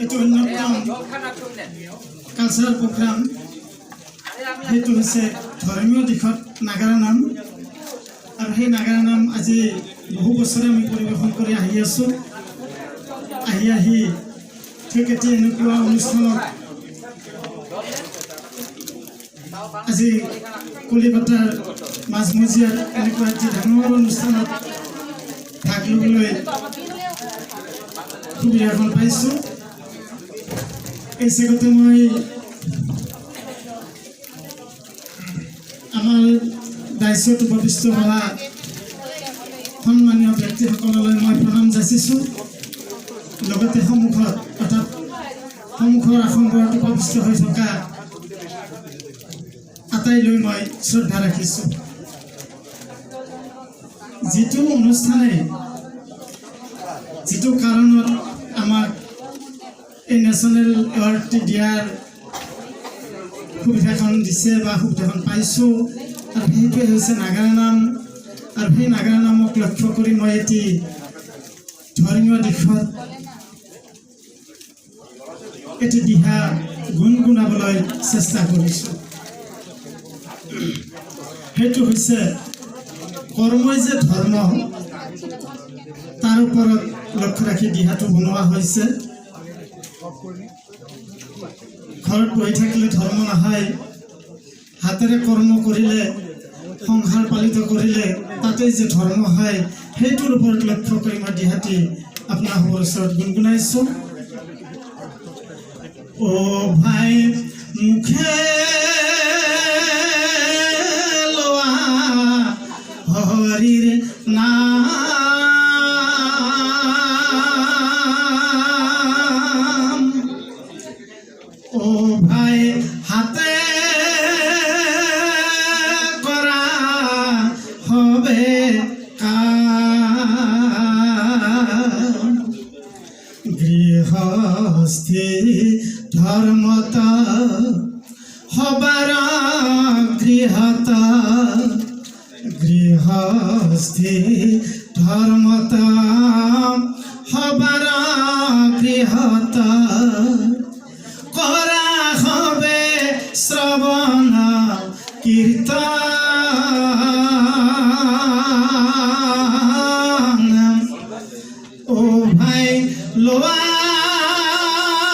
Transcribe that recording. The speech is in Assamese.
যিটো অন্যতম কালচাৰেল প্ৰগ্ৰাম সেইটো হৈছে ধৰ্মীয় দিশত নাগাৰা নাম আৰু সেই নাগাৰা নাম আজি বহু বছৰে আমি পৰিৱেশন কৰি আহি আছোঁ আহি ঠিক এতিয়া এনেকুৱা অনুষ্ঠানত আজি কলিকতাৰ মাজমজিয়াত এনেকুৱা এটি ডাঙৰ অনুষ্ঠানত ভাগ ল'বলৈ সুবিধাখন পাইছোঁ এই চেগতে মই আমাৰ দায়িত্বত উপবিষ্ট হোৱা সন্মানীয় ব্যক্তিসকললৈ মই প্ৰণাম যাচিছোঁ লগতে সন্মুখৰ আসনবোৰত উপবিষ্ট হৈ থকা আটাইলৈ মই শ্ৰদ্ধা ৰাখিছোঁ যিটো অনুষ্ঠানে যিটো কাৰণত আমাক এই নেশ্যনেল এৱাৰ্ডটি দিয়াৰ সুবিধাখন দিছে বা সুবিধাখন পাইছোঁ আৰু সেইটোৱে হৈছে নাগাৰা নাম আৰু সেই নাগাৰা নামক লক্ষ্য কৰি মই এটি ধৰ্মীয় দিশত এটি দিহা গুণগুণাবলৈ চেষ্টা কৰিছোঁ সেইটো হৈছে কৰ্মই যে ধৰ্ম তাৰ ওপৰত লক্ষ্য ৰাখি দিহাটো বনোৱা হৈছে ঘৰত বহি থাকিলে ধৰ্ম নহয় হাতেৰে কৰ্ম কৰিলে সংসাৰ পালিত কৰিলে তাতেই যে ধৰ্ম হয় সেইটোৰ ওপৰত লক্ষ্য কৰি মই দিহাটি আপোনালোকৰ ওচৰত গুণগুণাইছোঁ ও ভাই মুখে লোৱা হৰিৰ নাম ও ভাই হাতে কৰা হবে কাম গৃহস্থী ধৰ্মতা হবাৰ গৃহস্থী ধৰ্মতা